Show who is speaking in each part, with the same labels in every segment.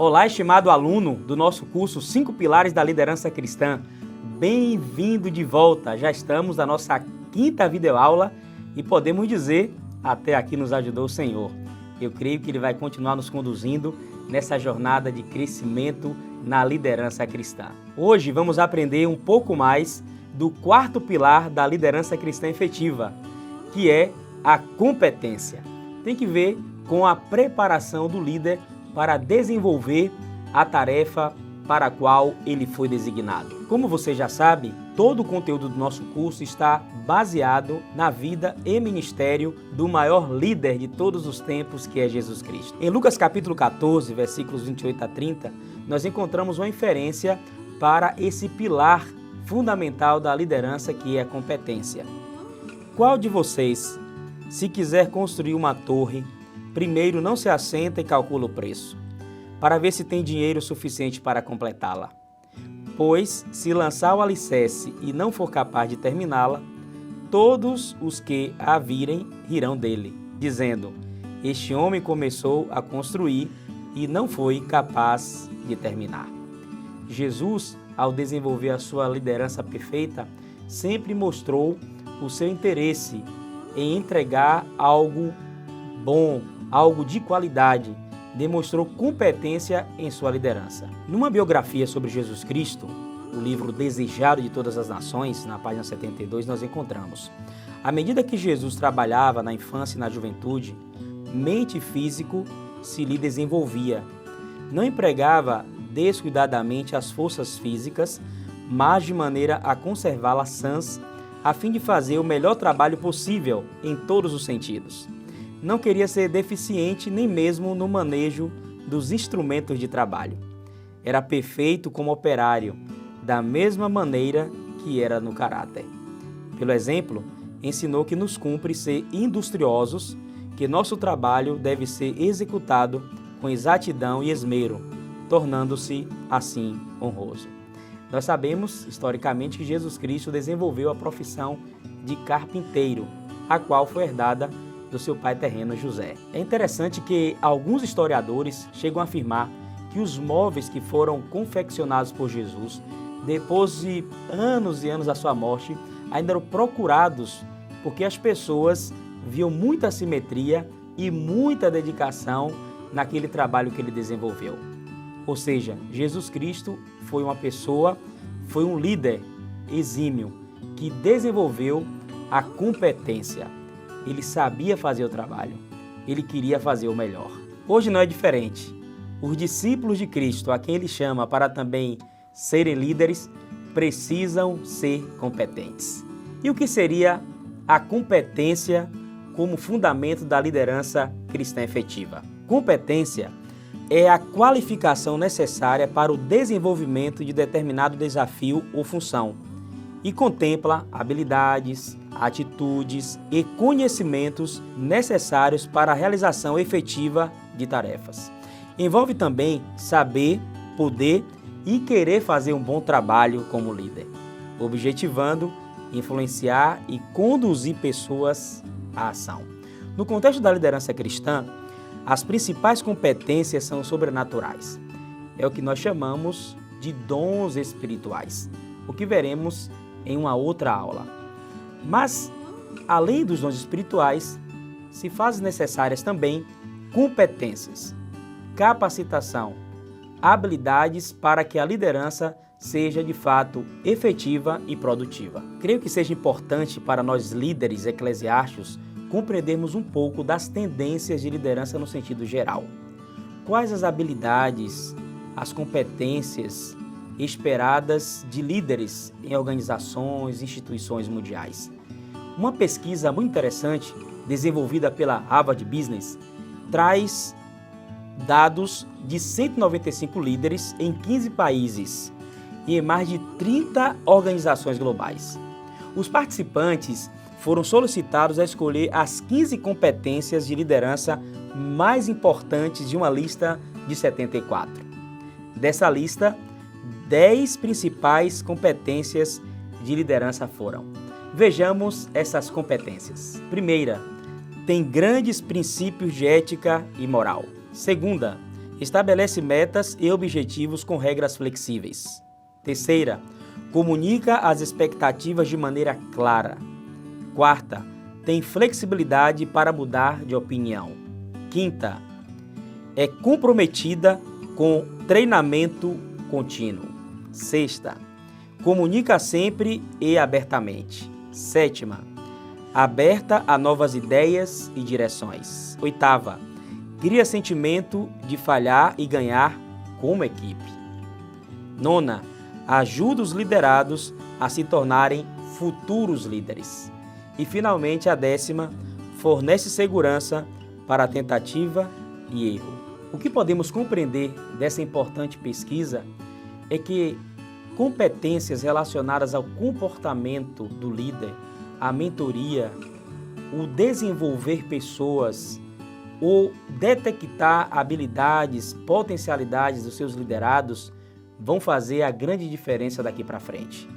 Speaker 1: Olá, estimado aluno do nosso curso 5 Pilares da Liderança Cristã. Bem-vindo de volta. Já estamos na nossa 5ª videoaula e podemos dizer, até aqui nos ajudou o Senhor. Eu creio que Ele vai continuar nos conduzindo nessa jornada de crescimento na liderança cristã. Hoje vamos aprender um pouco mais do 4º pilar da liderança cristã efetiva, que é a competência. Tem que ver com a preparação do líder para desenvolver a tarefa para a qual ele foi designado. Como você já sabe, todo o conteúdo do nosso curso está baseado na vida e ministério do maior líder de todos os tempos, que é Jesus Cristo. Em Lucas capítulo 14, versículos 28 a 30, nós encontramos uma inferência para esse pilar fundamental da liderança, que é a competência. Qual de vocês, se quiser construir uma torre, primeiro não se assenta e calcula o preço, para ver se tem dinheiro suficiente para completá-la? Pois, se lançar o alicerce e não for capaz de terminá-la, todos os que a virem rirão dele, dizendo: este homem começou a construir e não foi capaz de terminar. Jesus, ao desenvolver a sua liderança perfeita, sempre mostrou o seu interesse em entregar algo bom, algo de qualidade, demonstrou competência em sua liderança. Numa biografia sobre Jesus Cristo, o livro Desejado de Todas as Nações, na página 72, nós encontramos: à medida que Jesus trabalhava na infância e na juventude, mente e físico se lhe desenvolvia. Não empregava descuidadamente as forças físicas, mas de maneira a conservá-las sãs, a fim de fazer o melhor trabalho possível em todos os sentidos. Não queria ser deficiente nem mesmo no manejo dos instrumentos de trabalho. Era perfeito como operário, da mesma maneira que era no caráter. Pelo exemplo, ensinou que nos cumpre ser industriosos, que nosso trabalho deve ser executado com exatidão e esmero, tornando-se assim honroso. Nós sabemos, historicamente, que Jesus Cristo desenvolveu a profissão de carpinteiro, a qual foi herdada do seu pai terreno José. É interessante que alguns historiadores chegam a afirmar que os móveis que foram confeccionados por Jesus, depois de anos e anos da sua morte, ainda eram procurados porque as pessoas viam muita simetria e muita dedicação naquele trabalho que ele desenvolveu. Ou seja, Jesus Cristo foi uma pessoa, foi um líder exímio que desenvolveu a competência. Ele sabia fazer o trabalho, ele queria fazer o melhor. Hoje não é diferente. Os discípulos de Cristo, a quem ele chama para também serem líderes, precisam ser competentes. E o que seria a competência como fundamento da liderança cristã efetiva? Competência é a qualificação necessária para o desenvolvimento de determinado desafio ou função e contempla habilidades, atitudes e conhecimentos necessários para a realização efetiva de tarefas. Envolve também saber, poder e querer fazer um bom trabalho como líder, objetivando influenciar e conduzir pessoas à ação. No contexto da liderança cristã, as principais competências são sobrenaturais. É o que nós chamamos de dons espirituais, o que veremos em uma outra aula. Mas, além dos dons espirituais, se fazem necessárias também competências, capacitação, habilidades para que a liderança seja de fato efetiva e produtiva. Creio que seja importante para nós líderes eclesiásticos compreendermos um pouco das tendências de liderança no sentido geral. Quais as habilidades, as competências esperadas de líderes em organizações e instituições mundiais? Uma pesquisa muito interessante, desenvolvida pela Harvard Business, traz dados de 195 líderes em 15 países e em mais de 30 organizações globais. Os participantes foram solicitados a escolher as 15 competências de liderança mais importantes de uma lista de 74. Dessa lista, 10 principais competências de liderança foram. Vejamos essas competências. Primeira, tem grandes princípios de ética e moral. Segunda, Estabelece metas e objetivos com regras flexíveis. Terceira, comunica as expectativas de maneira clara. Quarta, tem flexibilidade para mudar de opinião. Quinta, é comprometida com treinamento contínuo. Sexta, comunica sempre e abertamente. Sétima, aberta a novas ideias e direções. Oitava, cria sentimento de falhar e ganhar como equipe. Nona, ajuda os liderados a se tornarem futuros líderes. E finalmente a 10ª, fornece segurança para a tentativa e erro. O que podemos compreender dessa importante pesquisa é que competências relacionadas ao comportamento do líder, a mentoria, o desenvolver pessoas, ou detectar habilidades, potencialidades dos seus liderados vão fazer a grande diferença daqui para frente.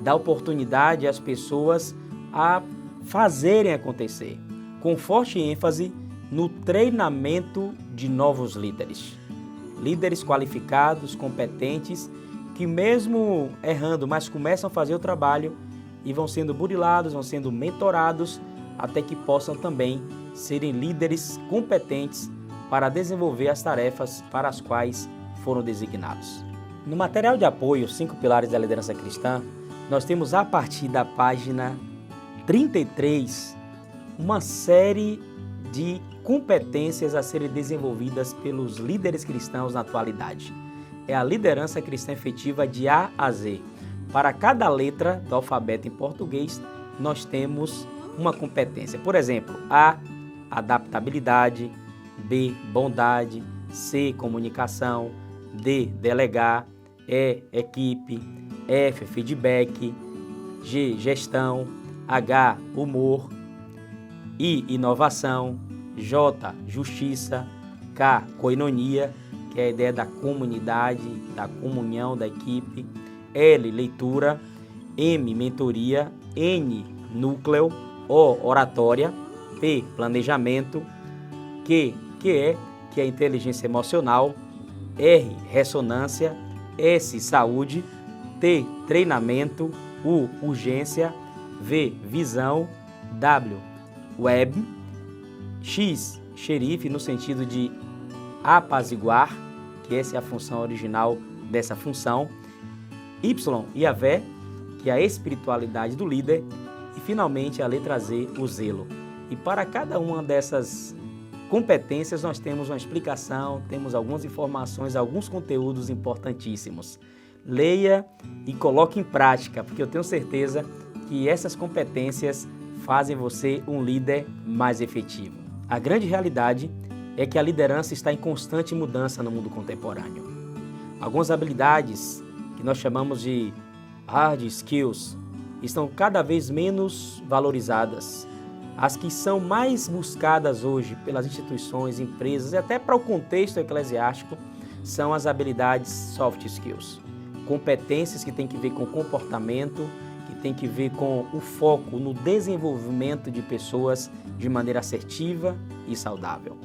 Speaker 1: Dá oportunidade às pessoas a fazerem acontecer, com forte ênfase no treinamento de novos líderes. Líderes qualificados, competentes, que mesmo errando, mas começam a fazer o trabalho e vão sendo burilados, vão sendo mentorados, até que possam também serem líderes competentes para desenvolver as tarefas para as quais foram designados. No material de apoio 5 Pilares da Liderança Cristã, nós temos a partir da página 33 uma série de competências a serem desenvolvidas pelos líderes cristãos na atualidade. É a liderança cristã efetiva de A a Z. Para cada letra do alfabeto em português, nós temos uma competência. Por exemplo, A, adaptabilidade, B, bondade, C, comunicação, D, delegar, E, equipe, F, feedback, G, gestão, H, humor, I, inovação, J, justiça, K, koinonia, que é a ideia da comunidade, da comunhão da equipe, L, leitura, M, mentoria, N, núcleo, O, oratória, P, planejamento, Q, que é inteligência emocional, R, ressonância, S, saúde, T, treinamento, U, urgência, V, visão, W, web, X, xerife, no sentido de apaziguar, que essa é a função original dessa função, Y, Yahvé, que é a espiritualidade do líder, e finalmente a letra Z, o zelo. E para cada uma dessas competências nós temos uma explicação, temos algumas informações, alguns conteúdos importantíssimos. Leia e coloque em prática, porque eu tenho certeza que essas competências fazem você um líder mais efetivo. A grande realidade é que a liderança está em constante mudança no mundo contemporâneo. Algumas habilidades que nós chamamos de hard skills estão cada vez menos valorizadas. As que são mais buscadas hoje pelas instituições, empresas e até para o contexto eclesiástico são as habilidades soft skills. Competências que têm que ver com comportamento, que têm que ver com o foco no desenvolvimento de pessoas de maneira assertiva e saudável.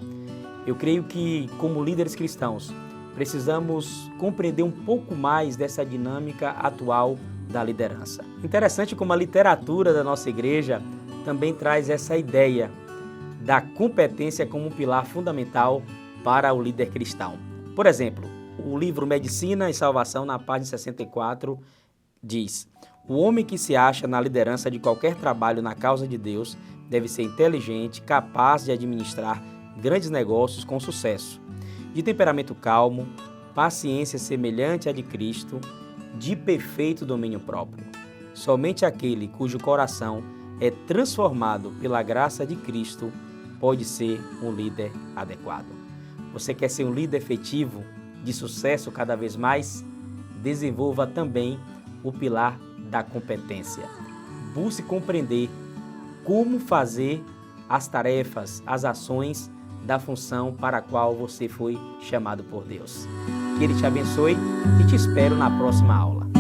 Speaker 1: Eu creio que, como líderes cristãos, precisamos compreender um pouco mais dessa dinâmica atual da liderança. Interessante como a literatura da nossa igreja também traz essa ideia da competência como um pilar fundamental para o líder cristão. Por exemplo, o livro Medicina e Salvação, na página 64, diz: o homem que se acha na liderança de qualquer trabalho na causa de Deus deve ser inteligente, capaz de administrar grandes negócios com sucesso, de temperamento calmo, paciência semelhante à de Cristo, de perfeito domínio próprio. Somente aquele cujo coração é transformado pela graça de Cristo pode ser um líder adequado. Você quer ser um líder efetivo, de sucesso cada vez mais? Desenvolva também o pilar da competência. Busque compreender como fazer as tarefas, as ações da função para a qual você foi chamado por Deus. Que Ele te abençoe e te espero na próxima aula.